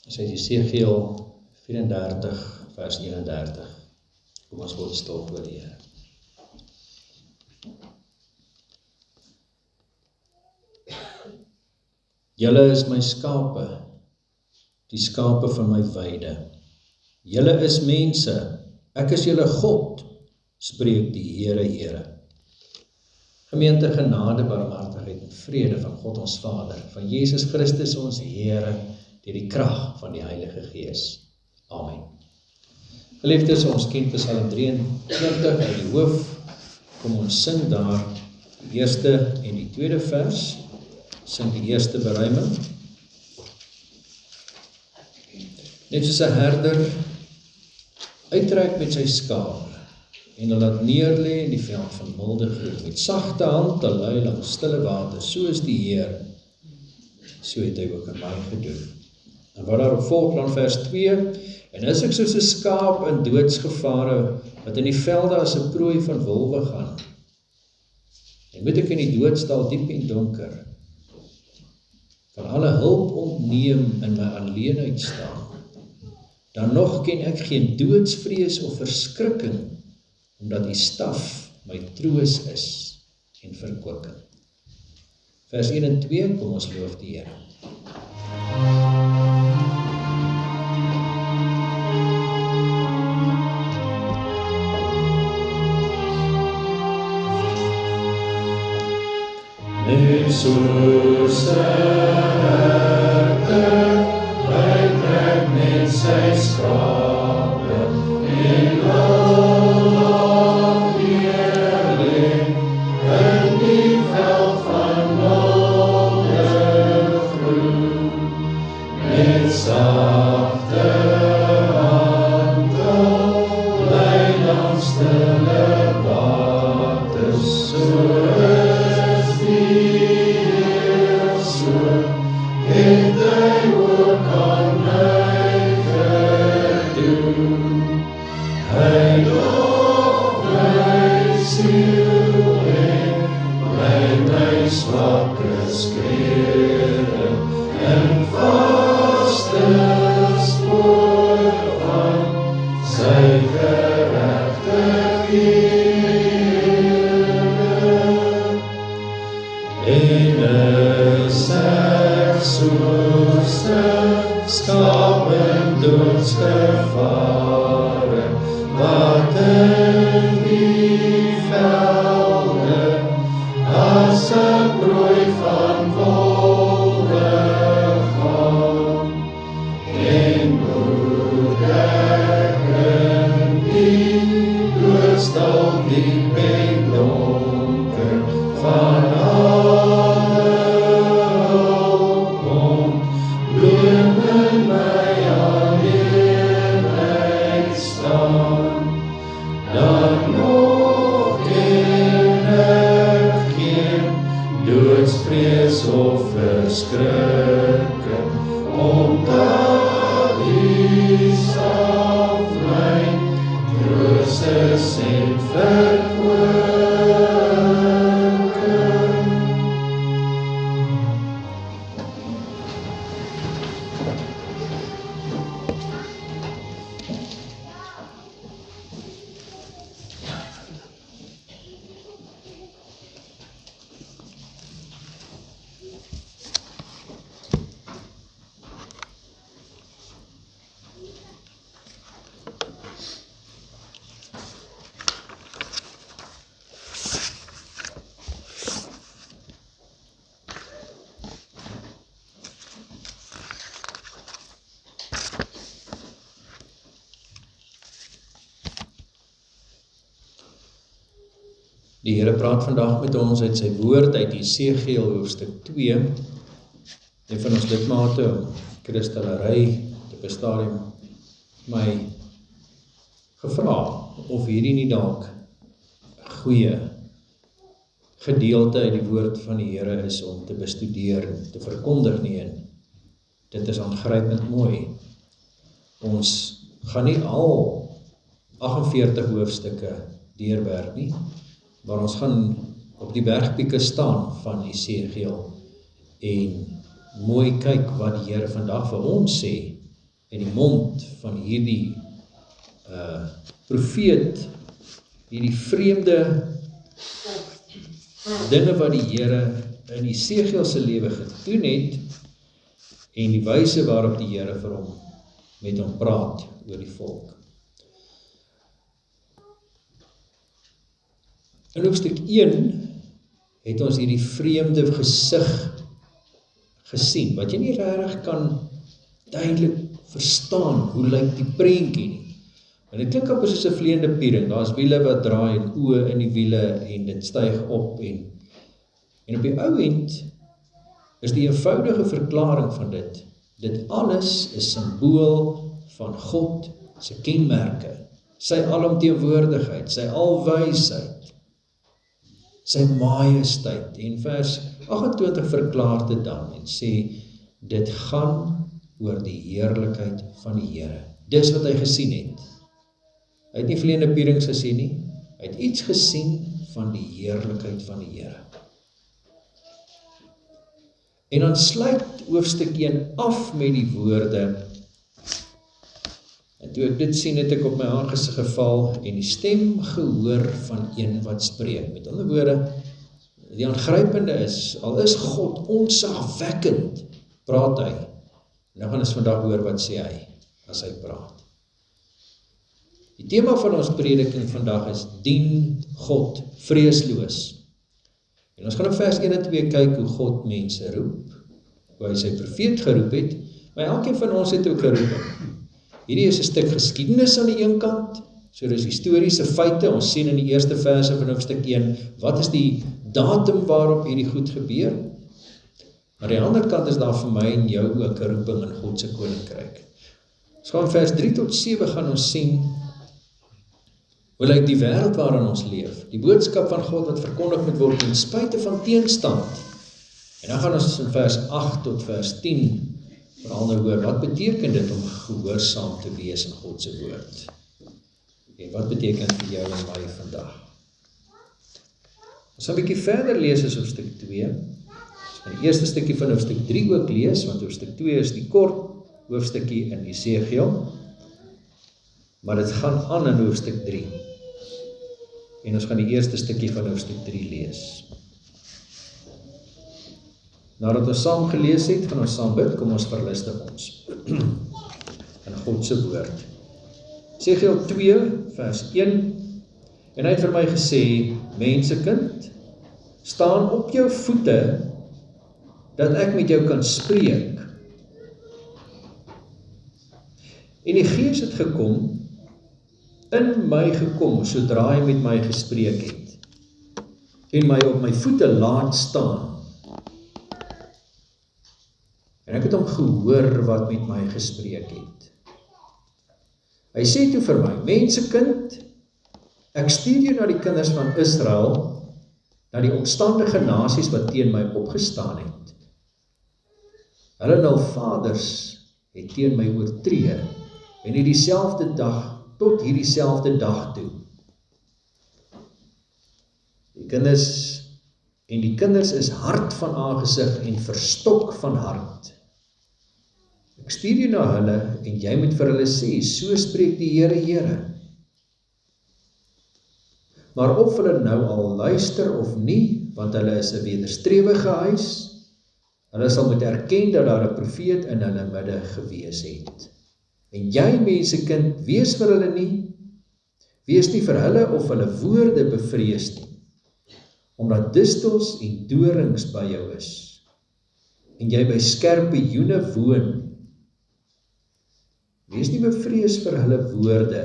As uit Jesegiel 34 vers 31. Kom ons word stil voor die Here. Julle is my skape, die skape van my weide. Julle is mense, ek is julle God, spreek die Here, Here. Gemeente, genade, barmhartigheid en vrede van God ons Vader, van Jesus Christus ons Here, deur die krag van die Heilige Gees. Amen. Geliefdes, ons ken Psalm 23 uit die hoof. Kom ons sing daar die eerste en die tweede vers. Sing die eerste beruiming. Net soos 'n herder uittrek met sy skaap en hulle laat neerlê in die veld van milde groen, met sagte hand te lei langs stille water, so is die Heer, so het hy ook aan my gedoen. En wat daarop volg dan vers 2, en is ek soos 'n skaap in doodsgevare, wat in die velde as 'n prooi van wolwe gaan. En moet ek in die doodsdal diep en donker, van alle hulp ontneem in my alleenheid staan, dan nog ken ek geen doodsvrees of verskrikking, omdat die staf my troos is en verkwikking. Vers 1 en 2, kom ons loof die Here. Net soos 'n herder uittrek met sy skape en laat neerlê in die veld van milde groen, met sagte hande lei langs stille waters, Die Here praat vandag met ons uit sy woord uit Jesegiel hoofstuk 2. Een van ons lidmate, Christellery, op 'n stadium my gevra of hierdie nie dalk 'n goeie gedeelte uit die woord van die Here is om te bestudeer en te verkondig nie. En dit is aangrypend mooi. Ons gaan nie al 48 hoofstukke deurwerk nie, maar ons gaan op die bergpieke staan van Jesegiel en mooi kyk wat die Here vandag vir ons sê en die mond van hierdie profeet, hierdie vreemde dinge wat die Here in Esegiel se lewe gedoen het, en die wyse waarop die Here vir hom met hom praat oor die volk. In hoofstuk 1 het ons hierdie vreemde gesig gesien, wat jy nie regtig kan duidelik verstaan, hoe lyk die prentjie nie. En dit klink amper soos 'n vleiende piering, daar is wiele wat draai en oë in die wiele en dit styg op en op die ou end is die eenvoudige verklaring van dit alles is simbool van God se kenmerke, sy alomteenwoordigheid, sy alwysheid, sy majesteit. En vers 28 verklaar dit dan en sê, dit gaan oor die heerlikheid van die Here. Dis wat hy gesien het. Hy het nie vleiende pierings gesien nie, hy het iets gesien van die heerlikheid van die Here. En dan sluit hoofstuk 1 af met die woorde, en toe ek dit sien, het ek op my aangesig geval, en die stem gehoor van een wat spreek. Met ander woorde, die aangrypende is, al is God onsagwekkend, praat hy. Nou gaan ons vandag hoor wat sê hy, as hy praat. Die tema van ons prediking vandag is, dien God vreesloos. En ons gaan in vers 1 en 2 kyk hoe God mense roep, hoe hy sy profeet geroep het, maar elkeen van ons het ook geroep. Hierdie is 'n stuk geskiedenis aan die een kant, so dis historiese feite, ons sien in die eerste verse van hoofstuk 1, wat is die datum waarop hierdie goed gebeur? Maar aan die ander kant is daar vir my en jou ook 'n roeping in God se koninkryk. Ons gaan vers 3 tot 7 gaan ons sien, hoe lyk die wêreld waarin ons leef, die boodskap van God wat verkondig moet word ten spyte van teenstand. En dan gaan ons in vers 8 tot vers 10 veral nou hoor, wat beteken dit om gehoorsaam te wees in God se woord? En wat beteken vir jou en my vandag? Ons gaan 'n bietjie verder lees as hoofstuk 2. Ons gaan die eerste stukkie van hoofstuk 3 ook lees, want hoofstuk 2 is die kort hoofstukkie in Esegiel, maar dit gaan aan in hoofstuk 3. En ons gaan die eerste stukkie van hoofstuk 3 lees. Nadat ons saam gelees het, gaan ons saam bid, kom ons verlustig ons in God se woord. Esegiel 2 vers 1, en hy het vir my gesê, mensekind, staan op jou voete, dat ek met jou kan spreek. En die Gees het gekom, in my gekom, sodra hy met my gespreek het, en my op my voete laat staan. En ek het hom gehoor wat met my gespreek het. Hy sê toe vir my, mensekind, ek stuur jou na die kinders van Israel, na die opstandige nasies wat teen my opgestaan het. Hulle en hul vaders het teen my oortree, en in dieselfde dag, tot hierdie selfde dag toe. Die kinders is hard van aangesig en verstok van hart. Ek stuur jou na hulle, en jy moet vir hulle sê, so spreek die Here. Maar of hulle nou al luister of nie, want hulle is 'n wederstrewige huis, hulle sal moet erken dat daar 'n profeet in hulle midde gewees het. En jy, mensekind, wees vir hulle nie, wees nie vir hulle of hulle woorde bevrees nie, omdat distels en dorings by jou is, en jy by skerpioene woon. Wees nie bevrees vir hulle woorde,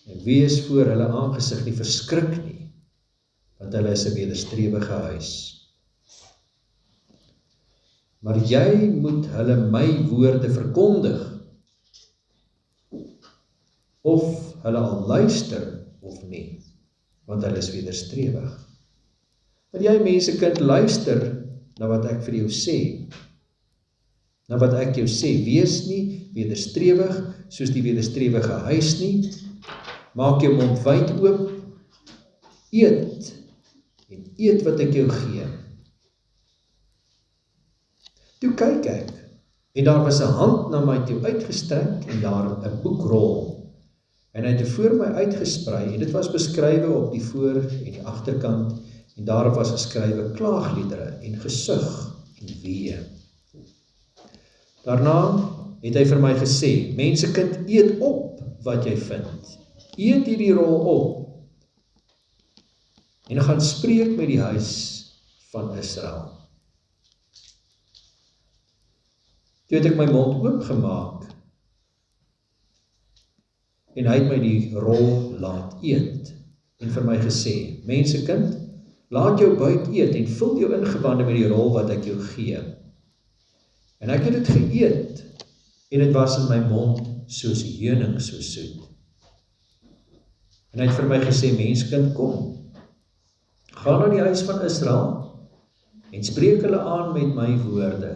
en wees voor hulle aangesig nie verskrik nie, want hulle is 'n wederstrewige huis. Maar jy moet hulle my woorde verkondig, of hulle al luister of nie, want hulle is wederstrewig. Maar jy, mensekind, luister na wat ek vir jou sê, na wat ek jou sê, wees nie wederstrewig soos die wederstrewige huis nie, maak jou mond wyd oop, eet wat ek jou gee. Toe kyk ek, En daar was 'n hand na my toe uitgestrek en daar 'n boekrol. En hy het dit voor my uitgesprei en dit was beskrywe op die voor en die agterkant en daarop was geskrywe klaagliedere en gesug en wee. Daarna het hy vir my gesê, mensekind, eet op wat jy vind. Eet hierdie rol op en gaan spreek met die huis van Israel. Toe het ek my mond oopgemaak en hy het my die rol laat eet en vir my gesê, mensekind, laat jou buik eet en vul jou ingewande met die rol wat ek jou gee. En ek het dit geëet en dit was in my mond soos heuning so soet. En hy het vir my gesê, mensekind, kom, ga na die huis van Israel en spreek hulle aan met my woorde.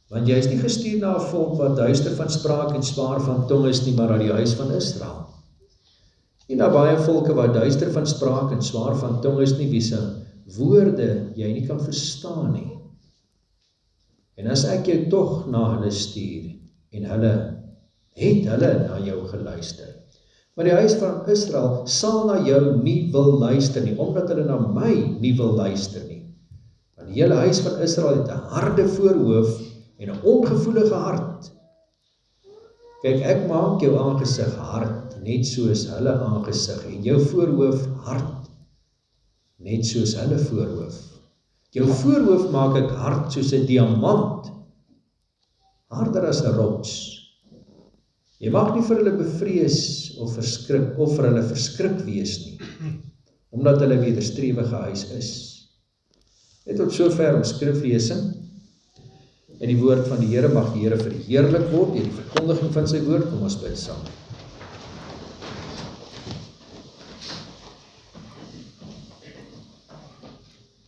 Want jy is nie gestuur na 'n volk wat duister van spraak en swaar van tong is nie, maar na die huis van Israel. Nie na baie volke wat duister van spraak en swaar van tong is nie, wie se woorde jy nie kan verstaan nie. En as ek jou tog na hulle stuur, en hulle na jou geluister. Maar die huis van Israel sal na jou nie wil luister nie, omdat hulle na my nie wil luister nie. Want die hele huis van Israel het 'n harde voorhoof en 'n ongevoelige hart. Kyk, ek maak jou aangesig hard, net soos hulle aangesig, en jou voorhoof hard, net soos hulle voorhoof. Jou voorhoof maak ek hard soos 'n diamant, harder as 'n rots. Jy mag nie vir hulle bevrees of vir hulle verskrik wees nie, omdat hulle wederstrewige huis is. Net tot sover om skriflesing. En die woord van die Here mag die Here verheerlik word deur die verkondiging van sy woord. Kom ons bid saam.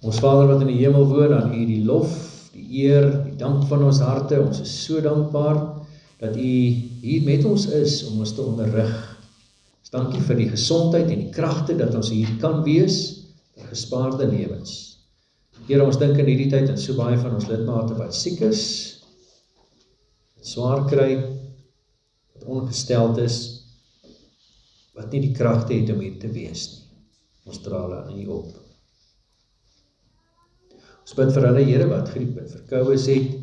Ons Vader wat in die hemel woon, aan U die lof, die eer, die dank van ons harte. Ons is so dankbaar dat U hier met ons is om ons te onderrig. Ons dankie vir die gesondheid en die kragte dat ons hier kan wees vir gespaarde lewens. Here, ons dink in hierdie tyd aan so baie van ons lidmate wat siek is, wat swaar kry, wat ongesteld is, wat nie die kragte het om hier te wees nie. Ons dra hulle aan U op. Ons bid vir hulle, Here, wat griep en verkoues het.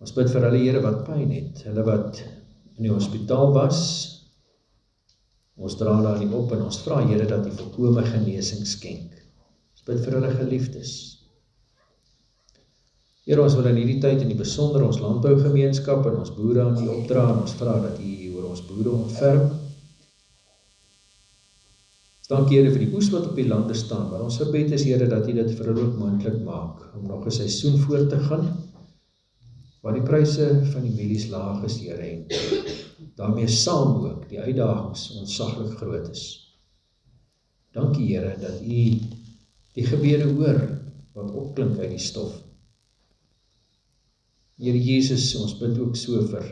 Ons bid vir hulle, Here, wat pyn het, hulle wat in die hospitaal was. Ons dra hulle aan U op en ons vra, Here, dat U volkome genesing skenk. Bid vir hulle geliefdes. Here, ons wil in hierdie tyd in die besonder ons landbougemeenskap en ons boere aan U opdra en ons vra dat U oor ons boere ontferm. Dankie, Here, vir die oes wat op die lande staan, maar ons gebed is, Here, dat U dit vir hulle ook moontlik maak om nog 'n seisoen voort te gaan, waar die pryse van die mielies laag is, Here, en daarmee saam ook die uitdagings ontsaglik groot is. Dankie, Here, dat U die gebede hoor wat opklink uit die stof. Here Jesus, ons bid ook so vir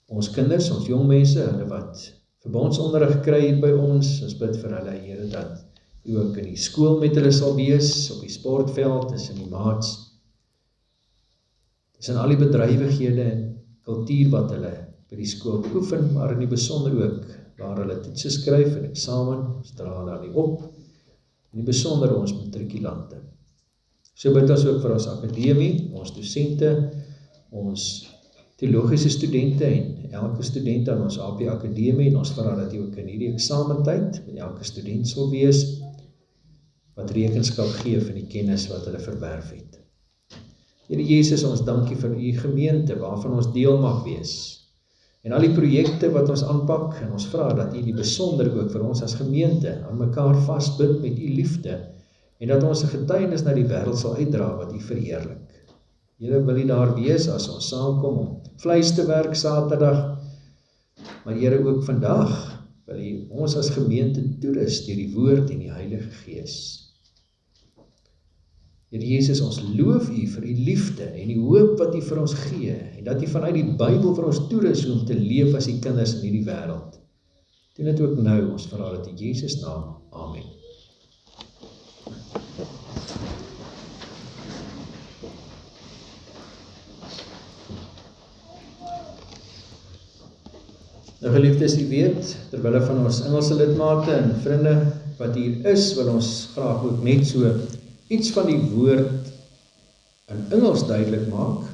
ons kinders, ons jong mense, hulle wat verbondsonderrig kry by ons. Ons bid vir hulle, Here, dat U ook in die skool met hulle sal wees, op die sportveld, tussen die maats, tussen al die bedrywighede en kultuur wat hulle by die skool oefen, maar in die besonder ook waar hulle toetse skryf en eksamen. Ons dra hulle aan U op. In die besonder ons matrikulante. So bid ons ook vir ons akademie, ons dosente, ons teologiese studente en elke student aan ons AP Akademie, en ons vra dat U ook in hierdie eksamentyd met elke student sal wees wat rekenskap gee van die kennis wat hulle verwerf het. Here Jesus, ons dankie vir U gemeente waarvan ons deel mag wees. En al die projekte wat ons aanpak, en ons vra dat U die besonder ook vir ons as gemeente aan mekaar vasbind met U liefde, en dat ons 'n getuienis na die wêreld sal uitdra wat U verheerlik. Here, wil U daar wees as ons saamkom om vleis te werk Saterdag, maar Here ook vandag wil U ons as gemeente toerus deur die woord en die Heilige Gees. Here Jesus, ons loof U vir U liefde en die hoop wat U vir ons gee, en dat U vanuit die Bybel vir ons toerus om te leef as U kinders in hierdie wêreld. Doen dit ook nou, ons vra dit in Jesus naam. Amen. Nou geliefdes, u weet, terwille van ons Engelse lidmate en vriende wat hier is, wil ons graag ook net so iets van die woord in Engels duidelik maak.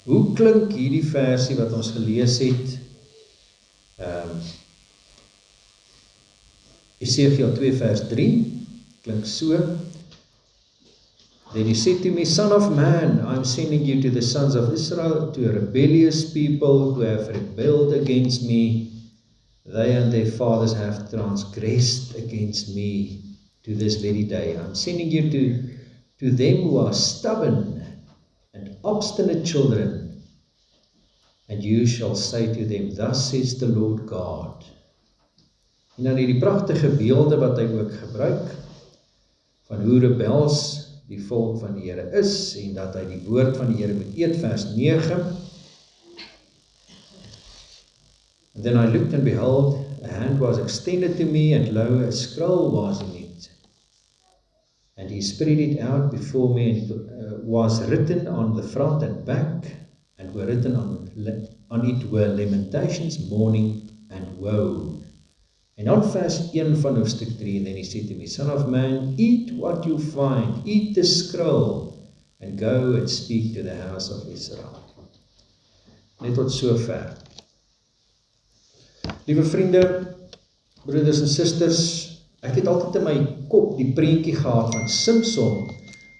Hoe klink hierdie versie wat ons gelees het? Esegiel 2 vers 3, klink so. Then he said to me, Son of man, I am sending you to the sons of Israel, to a rebellious people who have rebelled against me. They and their fathers have transgressed against me to this very day. I am sending you to them who are stubborn and obstinate children. And you shall say to them, Thus says the Lord God. En dan hierdie pragtige beelde wat hy ook gebruik, van hoe rebels die volk van die Here is, en dat hy die woord van die Here moet eet, vers 9. And then I looked and behold, a hand was extended to me, and lo, a scroll was in it. And he spread it out before me, and it was written on the front and back, and were written on it were lamentations, mourning, and woe. En dan vers 1 van hoofstuk 3, and then he said to me, Son of man, eat what you find, eat the scroll, and go and speak to the house of Israel. Net tot so ver. Liewe vriende, broeders en susters, ek het altyd in my kop die prentjie gehad van Simpson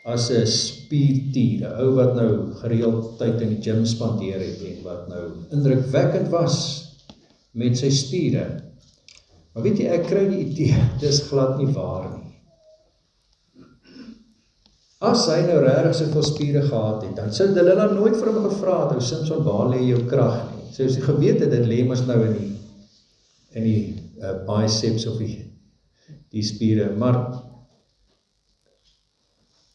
as 'n spiertier, 'n ou wat nou gereeld tyd in die gym spandeer het en wat nou indrukwekkend was met sy spiere. Maar weet jy, ek kry die idee, dis glad nie waar nie. As hy nou regtig soveel spiere gehad het, dan sou hulle dan nooit vir hom gevra het, ou Simpson, waar lê jou krag nie? Sou hy geweet het, dit lê mos nou in die biceps of die spiere, maar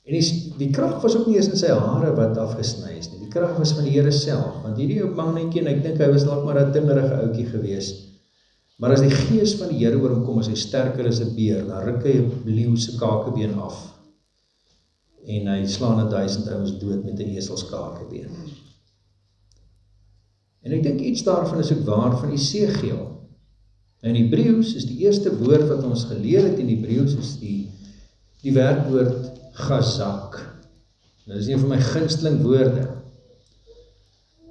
en die krag was ook nie eens in sy hare wat afgesny is nie, die krag was van die Here self, want hierdie ou mannetjie, en ek dink hy was dalk maar 'n timmerige ouetjie gewees. Maar as die gees van die Here oor hom kom, as hy sterker as 'n beer, dan ruk hy 'n leeu se kakebeen af. En hy slaan 1000 ouens dood met 'n eselskakebeen. En ek dink iets daarvan is ook waar van Esegiel. In Hebreëus is die eerste woord wat ons geleer het in Hebreëus is die werkwoord gazak. Nou, dit is een van my gunsteling woorde.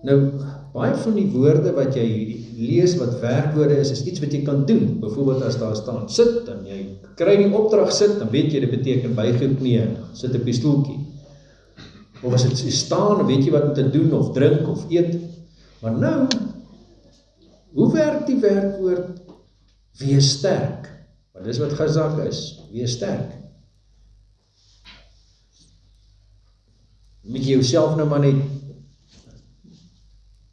Nou, baie van die woorde wat jy lees wat werkwoorde is iets wat jy kan doen. Byvoorbeeld as daar staan, sit, en jy kry die opdrag sit, dan weet jy, dit beteken buig jou knie, sit op die stoeltjie. Of as dit staan, dan weet jy wat om te doen, of drink, of eet. Maar nou, hoe werk die werkwoord wees sterk? Want dis wat gazak is, wees sterk. Moet jy jouself nou maar net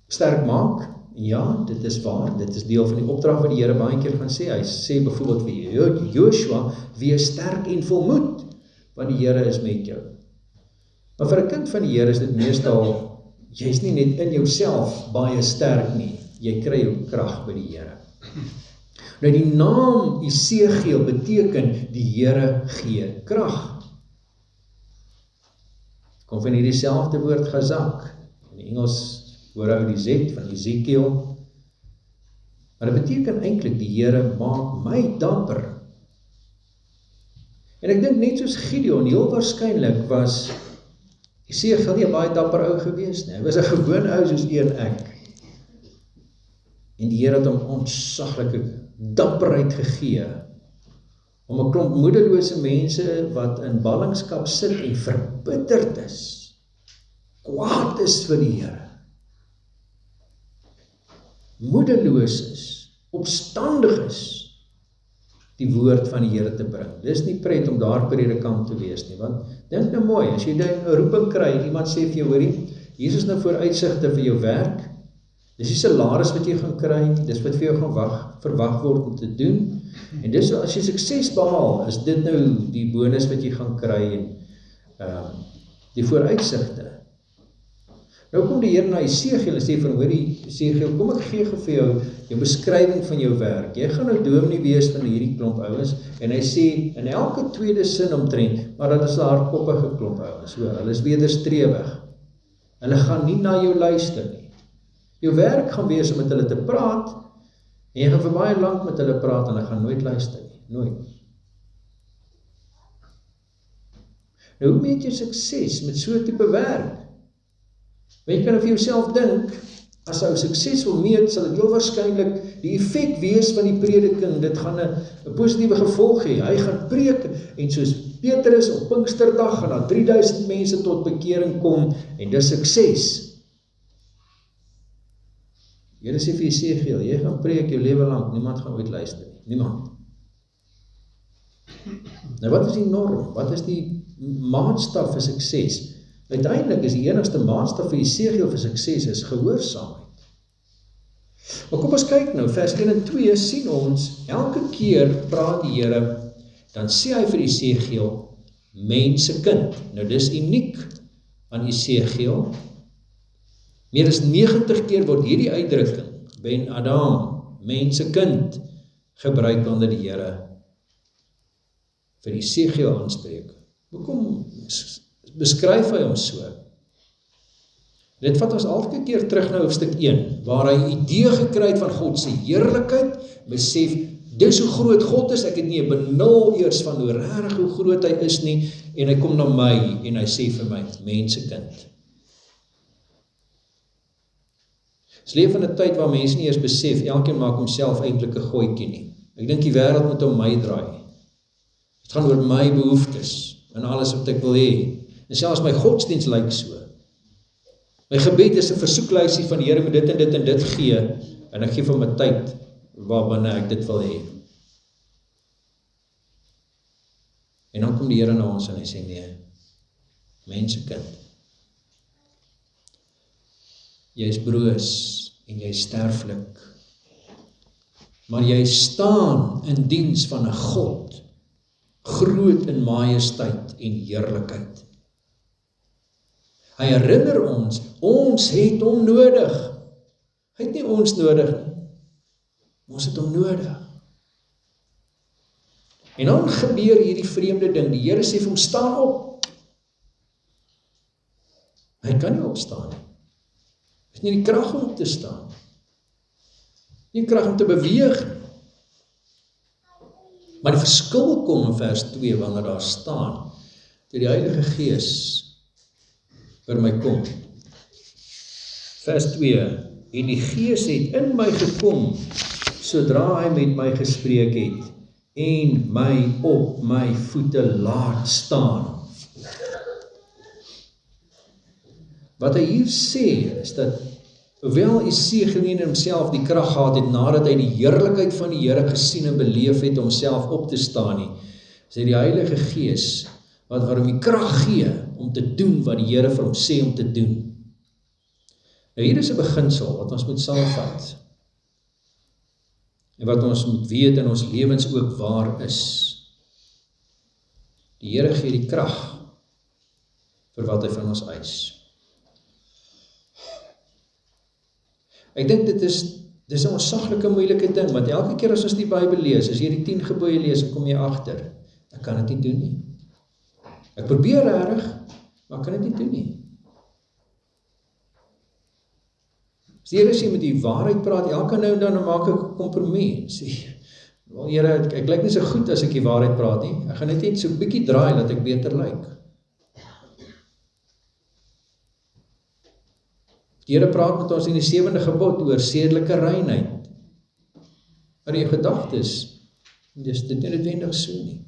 sterk maak? Ja, dit is waar, dit is deel van die opdrag wat die Here baie keer gaan sê. Hy sê byvoorbeeld vir Joshua, wees sterk en volmoed, want die Here is met jou. Maar vir 'n kind van die Here is dit meestal, jy is nie net in jouself baie sterk nie, jy kry jou krag by die Here. Nou die naam Esegiel beteken die Here gee krag. Kom van hierdie selfde woord gazak, in die Engels voorhou die Z van Esekiel, maar dit beteken eintlik die Here maak my dapper. En ek dink net soos Gideon, heel waarskynlik was Esegiel nie 'n baie dapper ou gewees nie, hy was 'n gewone ou soos u en ek. En die Here het hom ontsaglike dapperheid gegee, om 'n klomp moedelose mense wat in ballingskap sit en verbitterd is, kwaad is vir die Here, moedeloos is, opstandig is, die woord van die Here te bring. Dis nie pret om daar predikant te wees nie, want dink nou mooi, as jy 'n roeping kry, iemand sê vir jou, hoorie, hier is nou vooruitsigte vir jou werk, dis die salaris wat jy gaan kry, dis wat vir jou gaan verwag word om te doen, en dis as jy sukses behaal, is dit nou die bonus wat jy gaan kry, en die vooruitsigte. Nou kom die Here na Esegiel en sê van, hoorie, Esegiel, kom ek gee vir jou beskrywing van jou werk. Jy gaan nou dominee wees van hierdie klomp ouens, en hy sê, in elke tweede sin omtrent, maar dat is daar koppige klomp ouens, so, hulle is wederstrewig. Hulle gaan nie na jou luister nie. Jou werk gaan wees om met hulle te praat, En jy gaan vir baie lank met hulle praat en hulle gaan nooit luister nie, nooit. Nou, hoe meet jy sukses met so 'n tipe werk? Want jy kan vir jouself dink, as jy sukses wil meet, sal dit heel waarskynlik die effek wees van die prediking. Dit gaan 'n positiewe gevolg hê. Hy gaan preek en soos Petrus op Pinksterdag gaan daar 3000 mense tot bekering kom en dis sukses. Here sê vir Jesegiel, jy gaan preek jou lewe lank, niemand gaan ooit luister nie, niemand. Nou wat is die norm? Wat is die maatstaf vir sukses? Uiteindelik is die enigste maatstaf vir Jesegiel vir sukses is gehoorsaamheid. Maar kom ons kyk nou, vers 1 en 2 sien ons, elke keer praat die Here, dan sê hy vir Jesegiel, mensekind. Nou dis uniek aan Jesegiel. Meer as 90 keer word hierdie uitdrukking, Ben Adam, mensekind, gebruik onder die Here vir Jesegiel aanspreek. Hoekom beskryf hy hom so? Dit vat ons elke keer terug na hoofstuk 1, waar hy 'n idee gekry het van God se heerlikheid, besef, dis hoe groot God is, ek het nie 'n benul eers van hoe regtig hoe groot hy is nie, en hy kom na my, en hy sê vir my, mensekind. Ons leef in 'n tyd waar mense nie eers besef, elkeen maak homself eintlik 'n gooitjie nie. Ek dink die wêreld moet om my draai. Het gaan oor my behoeftes, en alles wat ek wil hê. En selfs my godsdienst lyk so. My gebed is 'n versoeklysie van die Here moet dit en dit en dit gee, en ek gee vir my tyd, waarbinne ek dit wil hê. En dan kom die Here na ons en hy sê, nee, mensekind, jy is broos, en jy is sterflik, maar jy staan in diens van 'n God, groot in majesteit en heerlikheid. Hy herinner ons het hom nodig. Hy het nie ons nodig nie. Ons het hom nodig. En dan gebeur hierdie vreemde ding. Die Here sê vir hom, staan op. Hy kan nie opstaan nie. Hy het nie die krag om op te staan. Nie krag om te beweeg nie. Maar die verskil kom in vers 2, wanneer daar staan, toe die Heilige Gees vir my kom. Vers 2, en die Gees het in my gekom, sodra hy met my gespreek het, en my op my voete laat staan. Wat hy hier sê, is dat, hoewel Jesegiel nie in homself die krag gehad het, nadat hy die heerlikheid van die Here gesien en beleef het, om homself op te staan nie, sê die Heilige Gees, wat vir hom die krag gee, om te doen wat die Here vir hom sê om te doen. Nou hier is 'n beginsel, wat ons moet saamvat, en wat ons moet weet in ons lewens ook waar is. Die Here gee die krag, vir wat hy van ons eis. Ek dink dit is 'n ontsaglike moeilike ding, want elke keer as ons die Bybel lees, as jy die 10 gebooie lees, dan kom jy agter, ek kan dit nie doen nie. Ek probeer reg, maar ek kan dit nie doen nie. As die Here sê met die waarheid praat, elke nou en dan maak ek 'n kompromis. Sê, wel Here, ek lyk nie so goed as ek die waarheid praat nie. Ek gaan net so 'n bietjie draai, dat ek beter lyk. Die Here praat met ons in die 7de gebod oor sedelike reinheid. Maar die gedagtes, dis dit nie noodwendig so nie.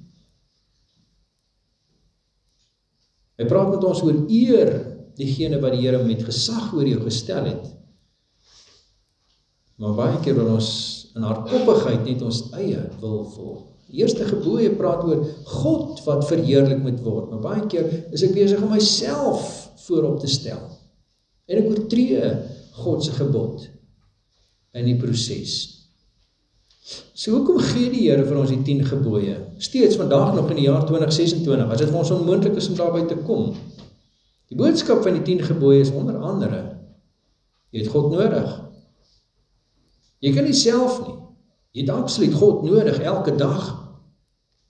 Hy praat met ons oor eer diegene wat die Here met gesag oor jou gestel het. Maar baie keer wil ons in hardkoppigheid net ons eie wil volg. Die eerste gebooie praat oor God wat verheerlik moet word. Maar baie keer is ek besig om myself voorop te stel. En ek oortree God se gebod in die proses. So hoekom gee die Here vir ons die 10 gebooie? Steeds vandag nog in die jaar 2026, as dit vir ons onmoontlik is om daarby te kom. Die boodskap van die 10 gebooie is onder andere, jy het God nodig. Jy kan nie self nie. Jy het absoluut God nodig, elke dag.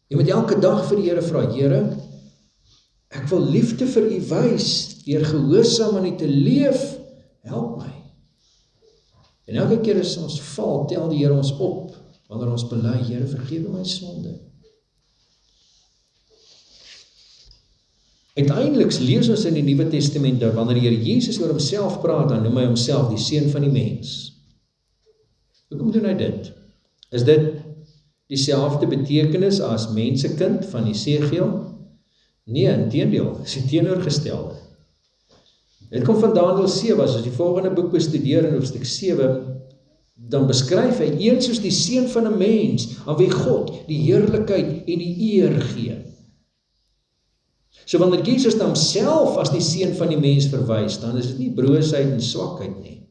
Jy moet elke dag vir die Here vra, Here, ek wil liefde vir U wys, deur gehoorsaam aan U te leef, help my. En elke keer as ons val, tel die Here ons op, wanneer ons bely, Here, vergewe my sonde. Uiteindelik lees ons in die Nuwe Testament, dat wanneer die Here Jesus oor homself praat, dan noem hy homself die seun van die mens. Hoekom doen hy dit? Is dit dieselfde betekenis as mensekind van Esegiel? Nee, inteendeel, is die teenoorgestelde. Dit kom van Daniël 7, as ons die volgende boek bestudeer in hoofstuk 7, dan beskryf hy een soos die seun van 'n mens, aan wie God die heerlikheid en die eer gee. So wanneer Jesus na homself as die seun van die mens verwys, dan is dit nie broosheid en swakheid nie.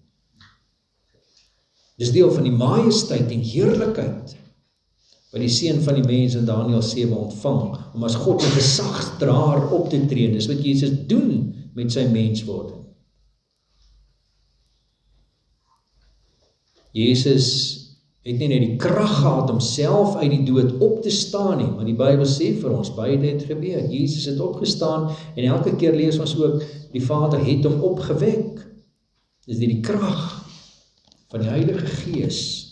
Dis deel van die majesteit en heerlikheid wat die seun van die mens in Daniël 7 ontvang, om as God 'n gesagsdraer op te tree. Dis wat Jesus doen met sy menswording. Jesus het nie net die krag gehad om self uit die dood op te staan nie, maar die Bybel sê vir ons, beide het gebeur. Jesus het opgestaan, en elke keer lees ons ook, die Vader het hom opgewek. Dis die krag van die Heilige Gees,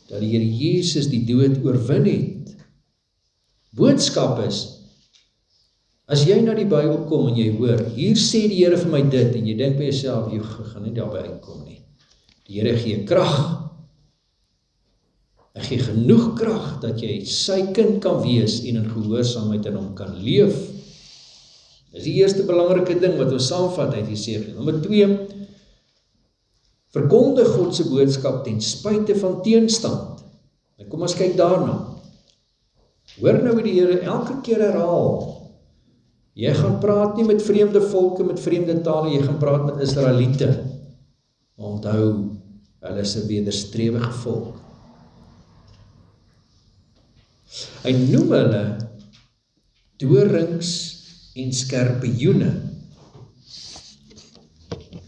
dat die Here Jesus die dood oorwin het. Boodskap is, as jy na die Bybel kom en jy hoor, hier sê die Here vir my dit, en jy dink by jouself, jy gaan nie daarby uitkom nie. Die Here gee krag. Hy gee genoeg krag, dat jy sy kind kan wees, en in gehoorsaamheid in hom kan leef. Dis die eerste belangrike ding, wat ons saamvat uit Esegiel. Nommer 2, verkondig God se boodskap ten spyte van teenstand. En kom ons kyk daarna. Hoor nou hoe die Here elke keer herhaal. Jy gaan praat nie met vreemde volke, met vreemde tale, jy gaan praat met Israeliete. Onthou, hulle is 'n wederstrewige volk. Hy noem hulle dorings en skerpioene.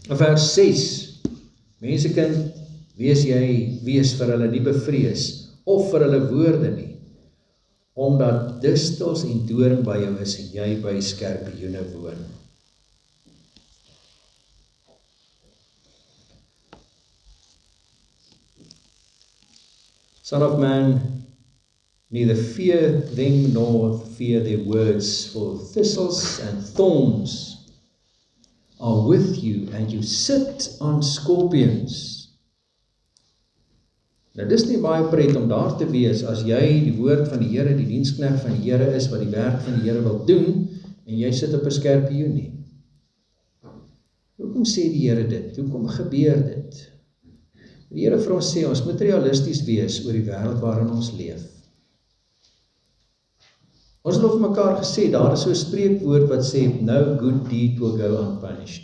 In vers 6, mensekind, wees vir hulle nie bevrees, of vir hulle woorde nie, omdat distels en doring by jou is, en jy by skerpioene woon. Son of man, neither fear them nor fear their words, for thistles and thorns are with you, and you sit on scorpions. Nou dis nie baie pret om daar te wees, as jy die woord van die Here, die diensknegt van die Here is, wat die werk van die Here wil doen, en jy sit op 'n skerpioen nie. Hoekom sê die Here dit? Hoekom gebeur dit? Die Here vir ons sê, ons moet realisties wees oor die wêreld waarin ons leef. Ons het vir mekaar gesê, daar is so 'n spreekwoord wat sê, no good deed will go unpunished.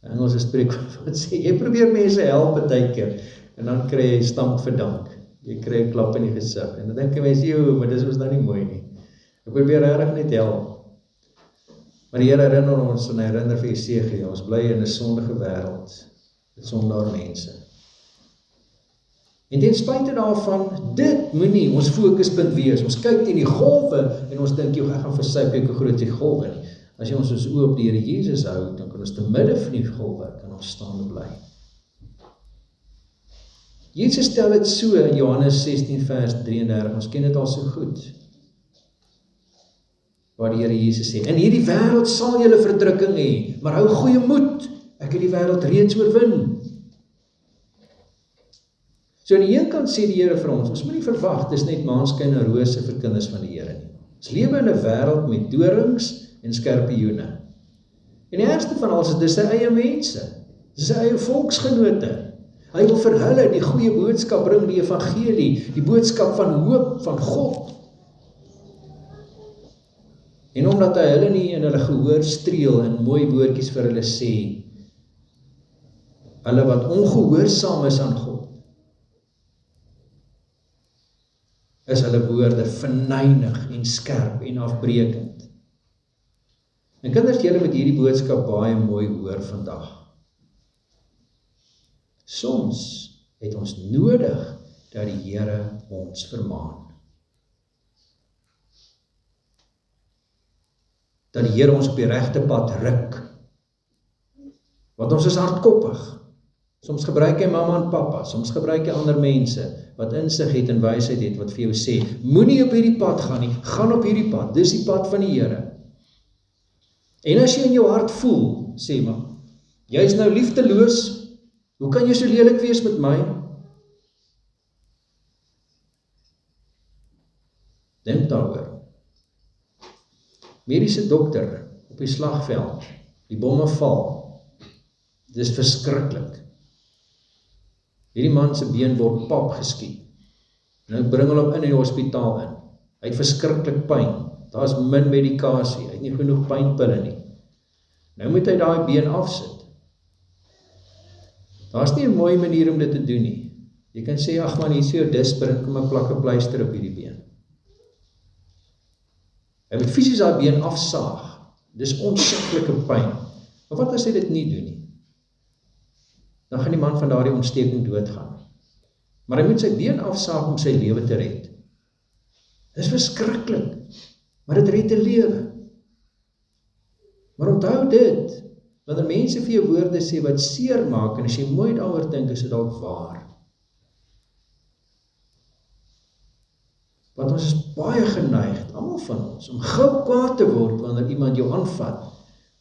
In Engels is spreekwoord wat sê, jy probeer mense help partykeer, en dan kry jy stamp vir dank. Jy kry 'n klap in die gesig, en dan dink jy mense, joh, maar dis ons nou nie mooi nie. Ek probeer regtig net help. Maar die Here herinner ons, en hy herinner vir Esegiel, ons bly in 'n sondige wêreld, met sondaar mense. En ten spyte daarvan, dit moenie ons fokuspunt wees. Ons kyk teen die golwe, en ons dink, ek gaan versuip, ek groot die golwe nie. As jy ons oë op die Here Jesus hou, dan kan ons te midde van die golwe, kan ons staande bly. Jesus stel dit so in Johannes 16 vers 33, ons ken dit al so goed, waar die Here Jesus sê, in hierdie wêreld sal julle verdrukking hê, maar hou goeie moed, ek het die wêreld reeds oorwin. So aan die een kant sê die Here vir ons moet nie verwag, dis net maanskyn en rose vir kinders van die Here nie. Ons lewe in 'n wêreld met dorings en skerpioene. En die ergste van alles is, dis sy eie mense, dis sy eie volksgenote. Hy wil vir hulle die goeie boodskap bring, die evangelie, die boodskap van hoop, van God. En omdat hy hulle nie in hulle gehoor streel en mooi woordjies vir hulle sê, hulle wat ongehoorsaam is aan God, is hulle woorde verneig en skerp en afbreekend. En kinders, julle moet hierdie boodskap baie mooi hoor vandag. Soms het ons nodig dat die Here ons vermaan. Dat die Here ons op die regte pad ruk. Want ons is hardkoppig. Soms gebruik jy mamma en pappa, soms gebruik jy ander mense, wat insig het en wysheid het, wat vir jou sê, moenie op hierdie pad gaan nie, gaan op hierdie pad, dis die pad van die Here. En as jy in jou hart voel, sê maar, jy is nou liefdeloos, hoe kan jy so lelik wees met my? Dink daaroor. Mediese dokter, op die slagveld, die bomme val, dis verskriklik. Hierdie man se been word pap geskiet. Nou bring hulle hom in die hospitaal in. Hy het verskriklik pyn. Daar is min medikasie. Hy het nie genoeg pynpille nie. Nou moet hy daai been afsit. Daar is nie 'n mooi manier om dit te doen nie. Jy kan sê, ag man, hier is jou disprin, kom 'n plakke pleister op hierdie been. Hy moet fisies daai been afsaag. Dis ontsettelijke pyn. Maar wat as hy dit nie doen nie? Dan gaan die man van daardie ontsteking doodgaan. Maar hy moet sy been afsaag om sy lewe te red. Dis verskriklik, maar dit red 'n lewe. Maar onthou dit, wanneer mense vir jou woorde sê wat seer maak, en as jy mooi daaroor dink, is dit dalk waar. Want ons is baie geneigd, almal van ons, om gou kwaad te word wanneer iemand jou aanvat,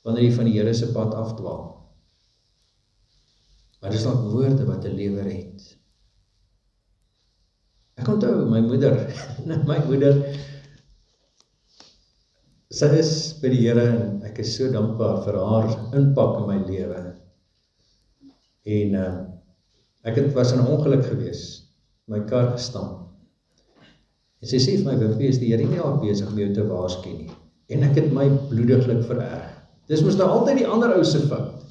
wanneer jy van die Here se pad afdwaal. Maar dis dalk woorde wat 'n lewe red. Ek onthou my moeder, sy is by die Here en ek is so dankbaar vir haar impak in my lewe. En ek was in 'n ongeluk gewees, my kar gestamp. En sy sê vir my, Wimpie, is die Here nie al besig om jou te waarsku nie. En ek het my bloediglik vererg. Dis mos nou altyd die ander ou se fout.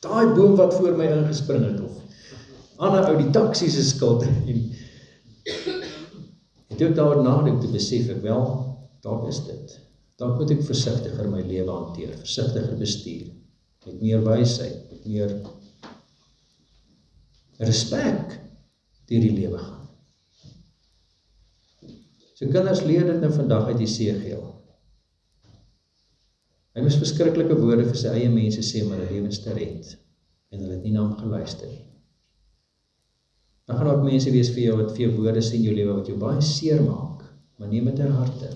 Daai boom wat voor my ingespring het, of ander ou die taxi se skuld. En toe ek daar nadink, te besef ek wel, daar is dit. Dan moet ek versigtiger my lewe hanteer, versigtiger bestuur, met meer wysheid, met meer respek deur die lewe gaan. So kinders, leer dit nou vandag uit Jesegiel. Hy moes verskriklike woorde vir sy eie mense sê om hulle lewens te red, en hulle het nie na hom geluister nie. Dan gaan ook mense wees vir jou wat vir jou woorde sê in jou lewe wat jou baie seer maak, maar neem dit ter harte.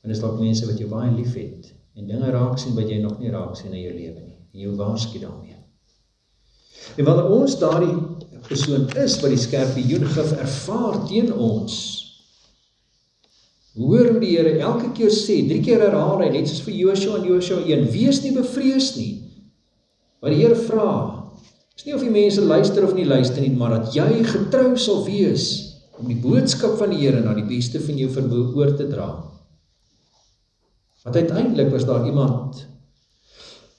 En dis dalk mense wat jou baie lief het, en dinge raak sien wat jy nog nie raak sien in jou lewe nie, en jou waarsku daarmee. En wanneer ons daardie persoon is, wat die skorpioengif ervaar teen ons, hoor hoe die Here elke keer sê, 3 keer herhaal hy, net soos vir Josua en Josua 1, wees nie bevrees nie. Wat die Here vra, is nie of die mense luister of nie luister nie, maar dat jy getrou sal wees, om die boodskap van die Here na die beste van jou vermoë oor te dra. Want uiteindelik was daar iemand,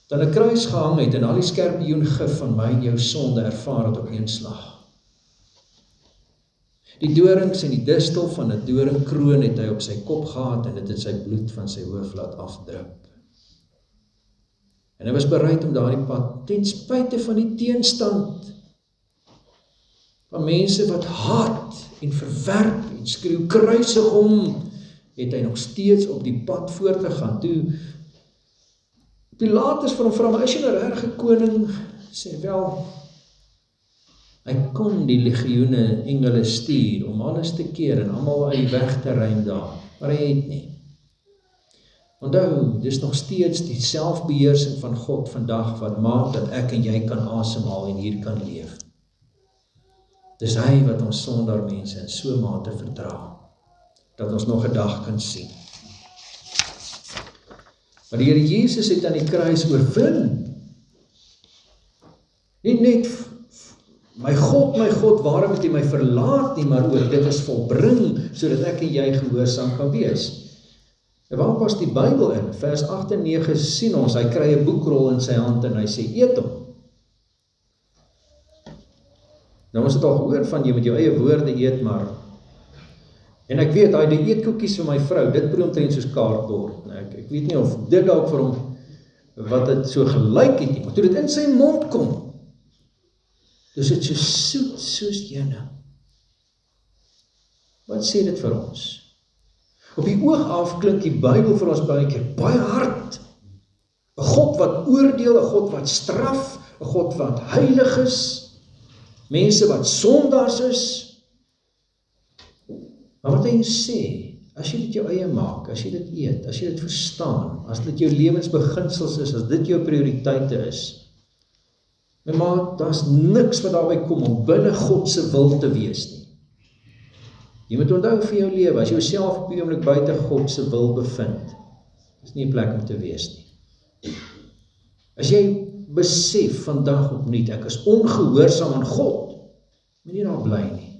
wat aan 'n kruis gehang het, en al die skorpioengif van my en jou sonde ervaar het op een slag. Die dorings en die distel van 'n doringkroon het hy op sy kop gehad, en dit het sy bloed van sy hoof laat afdrup. En hy was bereid om daardie pad, ten spyte van die teenstand, van mense wat haat en verwerp en skreeu kruisig hom, het hy nog steeds op die pad voort te gaan. Toe Pilatus vir hom vra, maar is jy nou regtig 'n koning? Sê wel, hy kon die legioene engele stuur om alles te keer en almal uit die weg te ruim daar, maar hy het nie. Onthou, dis nog steeds die selfbeheersing van God vandag wat maak dat ek en jy kan asemhaal en hier kan leef. Dis hy wat ons sondaar mense in so mate verdra, dat ons nog 'n dag kan sien. Maar die Here Jesus het aan die kruis oorwin. Nie net, my God, waarom het U my verlaat nie, maar oor dit is volbring, sodat ek en jy gehoorsaam kan wees. En waar pas die Bybel in? Vers 8 en 9 sien ons, hy kry 'n boekrol in sy hand en hy sê, eet hom. Nou ons het al gehoor van, jy met jou eie woorde eet, maar, en ek weet, hy die eetkoekies vir my vrou, dit proe omtrent soos kaartbord. Nou, ek weet nie of dit dalk vir hom, wat het so gelyk het nie, maar toe dit in sy mond kom, dus het so soet soos heuning. Wat sê dit vir ons? Op die oog af klink die Bybel vir ons baie keer baie hard. 'n God wat oordeel, 'n God wat straf, 'n God wat heilig is. mense wat sondaars is. Maar wat hy sê, as jy dit jou eie maak, as jy dit eet, as jy dit verstaan, as dit jou lewensbeginsels is, as dit jou prioriteite is, maar daar's niks wat daarby kom om binne God se wil te wees nie. Jy moet onthou vir jou lewe, as jy jouself op die oomblik buite God se wil bevind, is nie 'n plek om te wees nie. As jy besef vandag opnuut, ek is ongehoorsaam aan God, moet nie daar bly nie.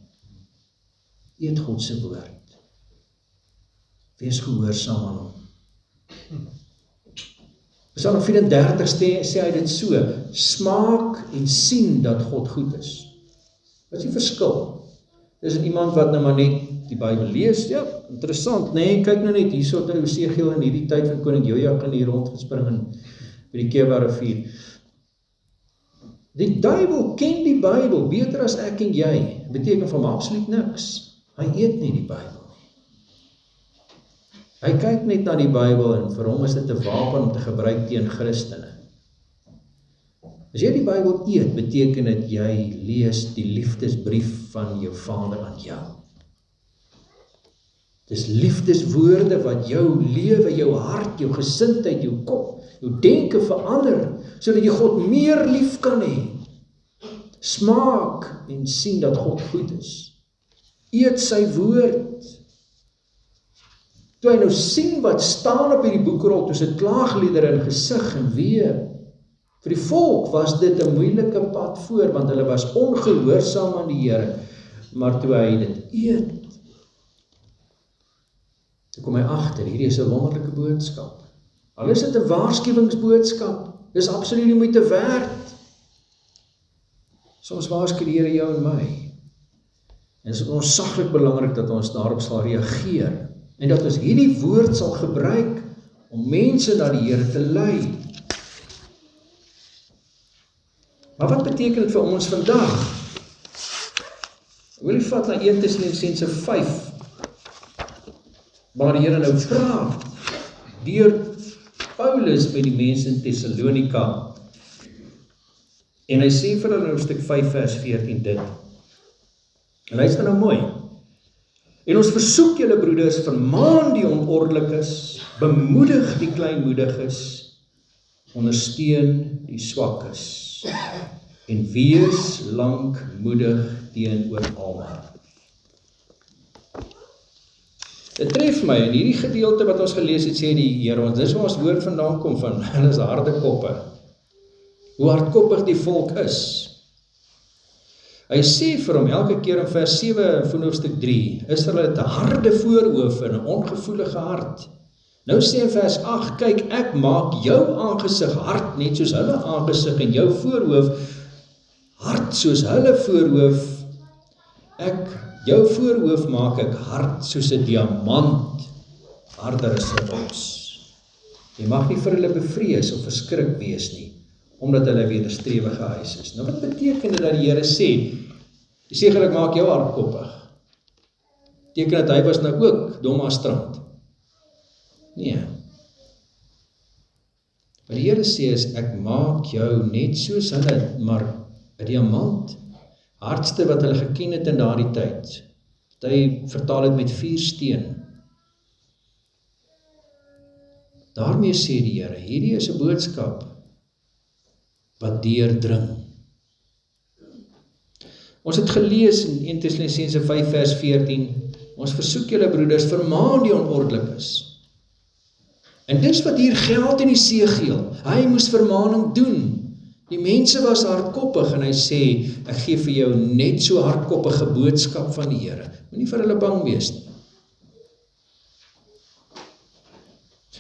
Eet God se woord. Wees gehoorsaam aan hom. Psalm 34 sê hy dit so, smaak en sien dat God goed is. Wat is die verskil? Dis iemand wat nou maar net die Bybel lees, ja, interessant, nee, kyk nou net, hierso het Esegiel in hierdie tyd van koning Jojakim hier rondgespring by die Kebara rivier. Die duiwel ken die Bybel beter as ek en jy, beteken vir hom absoluut niks. Hy eet nie die Bybel. Hy kyk net na die Bybel en vir hom is dit 'n wapen om te gebruik teen Christene. As jy die Bybel eet, beteken dit jy lees die liefdesbrief van jou Vader aan jou. Dis liefdeswoorde wat jou lewe, jou hart, jou gesindheid, jou kop, jou denke verander, sodat jy God meer lief kan hê. Smaak en sien dat God goed is. Eet sy woord. Toe hy nou sien wat staan op hierdie boekrol, toe sit klaagliedere in gesig en wee. Vir die volk was dit 'n moeilike pad voor, want hulle was ongehoorsaam aan die Here. Maar toe hy dit eet, toe kom hy agter, hierdie is 'n wonderlike boodskap. Al is dit 'n waarskuwingsboodskap, dis absoluut nie moeite werd. Soms waarsku die Here jou en my. En dit is ontsaglik belangrik dat ons daarop sal reageer. En dat ons hierdie woord sal gebruik om mense na die Here te lei. Maar wat beteken dit vir ons vandag? Ek wil nie vat na 1 Tessalonisense 5, waar die Here nou praat deur Paulus met die mense in Thessalonika. En hy sê vir hulle in stuk 5 vers 14 dit. En luister nou mooi. En ons versoek julle broeders, vermaan die onordelikes, bemoedig die kleinmoediges, ondersteun die swakkes en wees lankmoedig teenoor almal. Dit tref my in hierdie gedeelte wat ons gelees het, sê die Here, want dis waar ons woord vandaan kom van, hulle is harde koppe. Hoe hardkoppig die volk is. Hy sê vir hom elke keer in vers 7 van hoofstuk 3, Israel het 'n harde voorhoof en 'n ongevoelige hart. Nou sê in vers 8, kyk, ek maak jou aangesig hard, net soos hulle aangesig, en jou voorhoof hard soos hulle voorhoof. Jou voorhoof maak ek hard soos 'n diamant, harder as 'n rots. Jy mag nie vir hulle bevrees of verskrik wees nie, omdat hulle wederstrewige huis is. Nou wat beteken dit dat die Here sê, die sê ek maak jou hardkoppig? Beteken dat hy was nou ook dom as strand? Nee. Wat die Here sê is, ek maak jou net soos hulle, maar 'n diamant, hardste wat hulle geken het in daardie tyd. Hy vertaal dit met 4 steen. Daarmee sê die Here, hierdie is 'n boodskap wat deurdring. Ons het gelees in 1 Tessalonisense 5 vers 14, ons versoek julle broeders, vermaan die onordelikes. En dis wat hier geld in Esegiel, hy moes vermaning doen. Die mense was hardkoppig en hy sê, ek gee vir jou net so hardkoppige boodskap van die Here. Moenie vir hulle bang wees nie.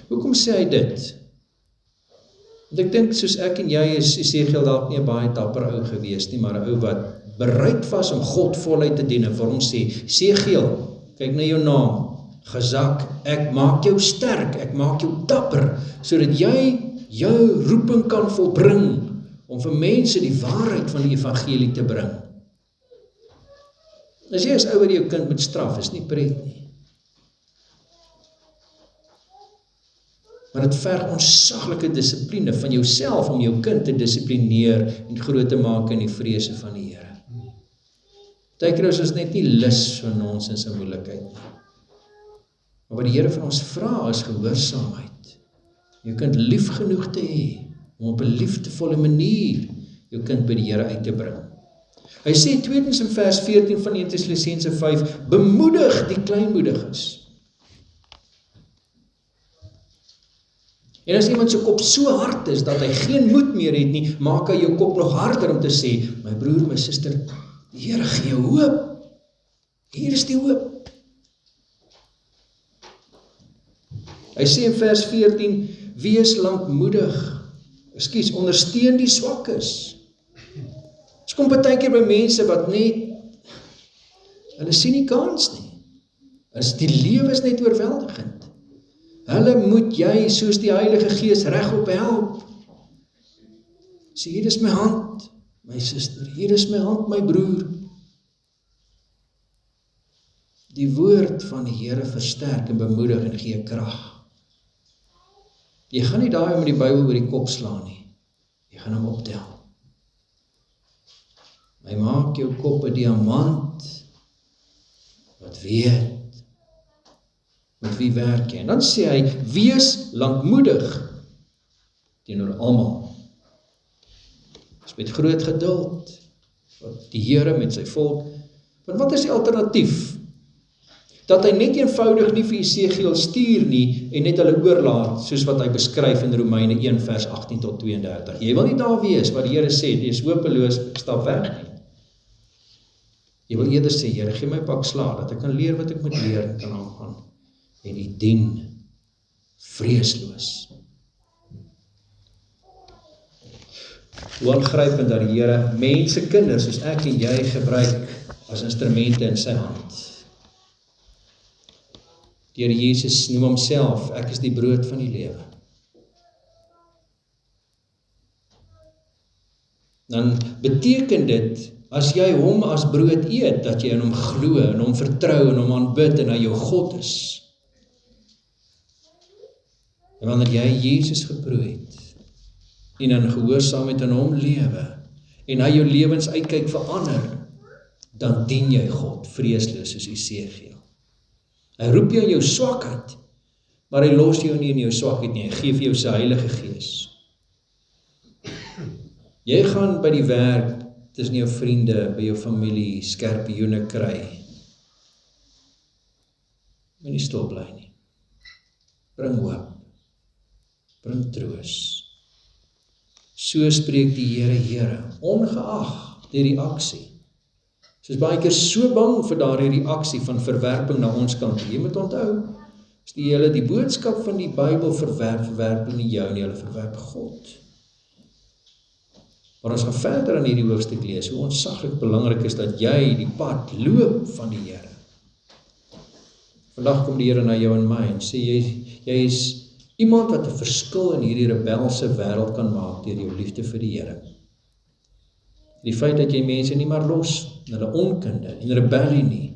Hoekom sê hy dit? Want ek dink soos ek en jy is Esegiel dalk nie 'n baie dapper ou gewees nie, maar 'n ou wat bereid was om God voluit te dien en vir hom sê, Esegiel, kyk na jou naam, Gezak, ek maak jou sterk, ek maak jou dapper, sodat jy jou roeping kan volbring, om vir mense die waarheid van die evangelie te bring. As jy as ouer jou kind moet straf, is nie pret nie. Maar dit verg ontsaglike dissipline van jouself om jou kind te dissiplineer en groot te maak in die vrese van die Here. Partykeer is ons net nie lus vir nonsens en moeilikheid nie. Maar wat die Here van ons vra is gehoorsaamheid. Jou kind lief genoeg te hê, om op 'n liefdevolle manier jou kind by die Here uit te bring. Hy sê tweedens in vers 14 van 1 Tessalonisense 5, bemoedig die kleinmoediges. En as iemand se kop so hard is, dat hy geen moed meer het nie, maak hy jou kop nog harder om te sê, my broer, my suster, die Here gee jou hoop. Hier is die hoop. Hy sê in vers 14, wees lankmoedig, ondersteun die swakkes. Ons kom partykeer by mense wat net, hulle sien nie kans nie. Die lewe is net oorweldigend. Hulle moet jy, soos die Heilige Gees, regop help. Sê, hier is my hand, my suster, hier is my hand, my broer. Die woord van die Here versterk en bemoedig en gee krag. Jy gaan nie daai met die Bybel oor die kop slaan nie. Jy gaan hom optel. Hy maak jou kop 'n diamant, wat weet, met wie werk jy. En dan sê hy, wees lankmoedig teenoor almal. Dis met groot geduld, wat die Here met sy volk, want wat is die alternatief? Dat hy net eenvoudig nie vir Jesegiel stuur nie, en net hulle oorlaat, soos wat hy beskryf in Romeine 1 vers 18 tot 32. Jy wil nie daar wees, wat die Here sê, jy is hopeloos, stap weg nie. Jy wil eerder sê, Here, gee my pak slaag, dat ek kan leer wat ek moet leer, en kan aangaan, en die dien, vreesloos. Hoe aangrypend dat die Here mense kinders, soos ek en jy, gebruik as instrumente in sy hand. Die Here Jesus noem homself, ek is die brood van die lewe. Dan beteken dit, as jy hom as brood eet, dat jy in hom glo, en hom vertrou, en hom aanbid, en hy jou God is. En wanneer jy Jesus geproe het, en in gehoorsaamheid aan hom lewe, en hy jou lewens uitkyk verander, dan dien jy God, vreesloos soos Jesegiel. Hy roep jou in jou swakheid, maar hy los jou nie in jou swakheid nie, hy gee vir jou sy Heilige Gees. Jy gaan by die werk, tussen jou vriende, by jou familie, skerpioene kry. Moenie stil bly nie. Bring hoop, bring troos. So spreek die Here, ongeag die reaksie. Ons is baie keer so bang vir daardie reaksie van verwerping na ons kant. Jy moet onthou, as die boodskap van die Bybel verwerp nie jou nie, hulle verwerp God. Maar ons gaan verder in hierdie hoofstuk lees, hoe ontsaglik belangrik is dat jy die pad loop van die Here. Vandag kom die Here na jou en my en sê, jy is iemand wat 'n verskil in hierdie rebelse wêreld kan maak deur jou liefde vir die Here. Die feit dat jy mense nie maar los in hulle onkunde en rebellie nie,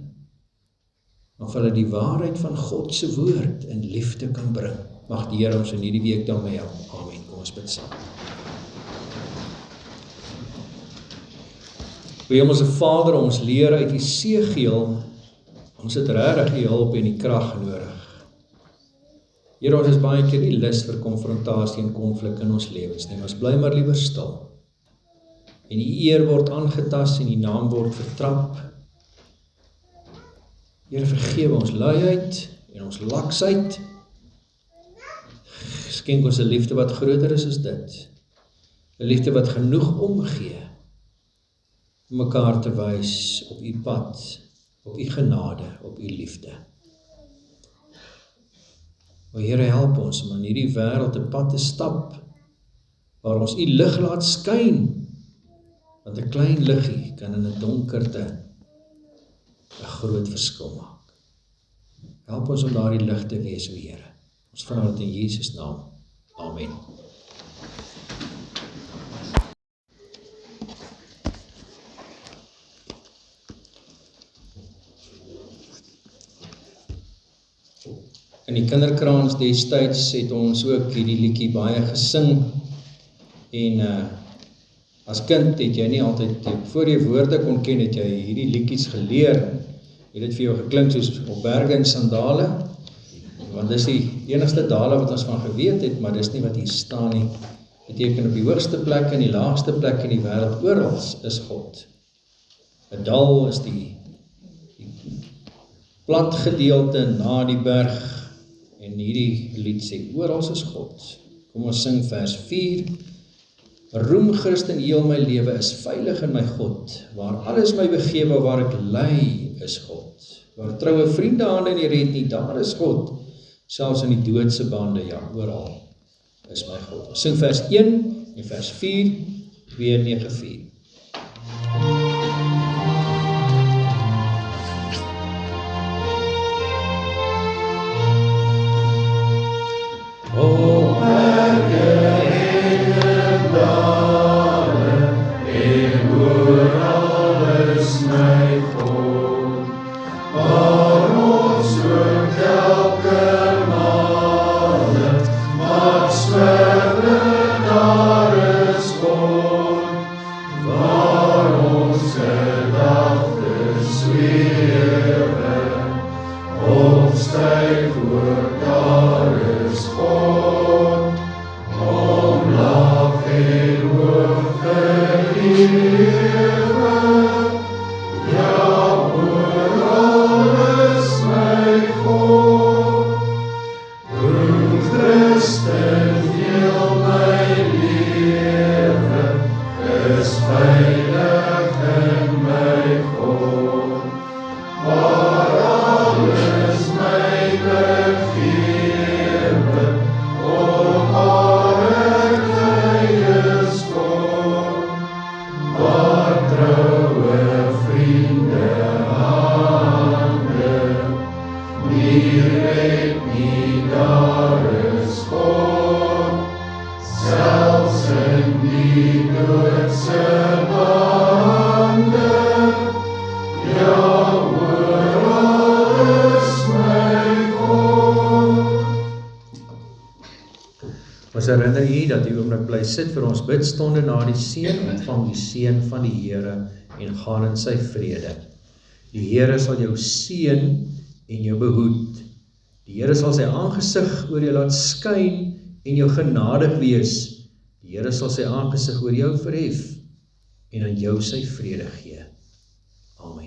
maar hulle die waarheid van God se woord in liefde kan bring. Mag die Here ons in hierdie week daarmee help. Amen. Kom ons bid saam. Hemelse Vader, ons leer uit Jesegiel, ons het regtig die hulp en die krag nodig. Here, ons is baie keer nie lus vir konfrontasie en konflik in ons lewens nie, ons bly maar liewer stil. En die eer word aangetast en die naam word vertrap. Here, vergewe ons luiheid en ons laksheid. Skenk ons 'n liefde wat groter is as dit. 'n Liefde wat genoeg omgee om mekaar te wys op u pad, op u genade, op u liefde. O Here, help ons om in hierdie wêreld 'n pad te stap, waar ons u lig laat skyn, want 'n klein liggie kan in 'n donkerte 'n groot verskil maak. Help ons om daardie lig te wees, o Here. Ons vra dit in Jesus naam. Amen. In die kinderkraans destyds het ons ook hierdie liedjie baie gesing en As kind het jy nie altyd, voor jy woorde kon ken, het jy hierdie liedjies geleer. Het dit vir jou geklink soos op berge en sandale? Want dis die enigste dale wat ons van geweet het, maar dis nie wat hier staan nie. Beteken op die hoogste plek en die laagste plek in die wêreld, oral is God. 'n dal is die plat gedeelte na die berg, en hierdie lied sê, oral is God. Kom ons sing vers 4. Roem Christen heel my lewe is veilig in my God, waar alles my begewe, waar ek lei is God. Waar troue vriende hande nie red nie, daar is God. Selfs in die doodse bande, ja, oral is my God. Ons sing vers 1 en vers 4, 294. Ons herinner u dat u oomblik bly sit vir ons bidstonde na die seën, ontvang die seën van die Here en gaan in sy vrede. Die Here sal jou seën en jou behoed. Die Here sal sy aangesig oor jou laat skyn en jou genadig wees. Die Here sal sy aangesig oor jou verhef en aan jou sy vrede gee. Amen.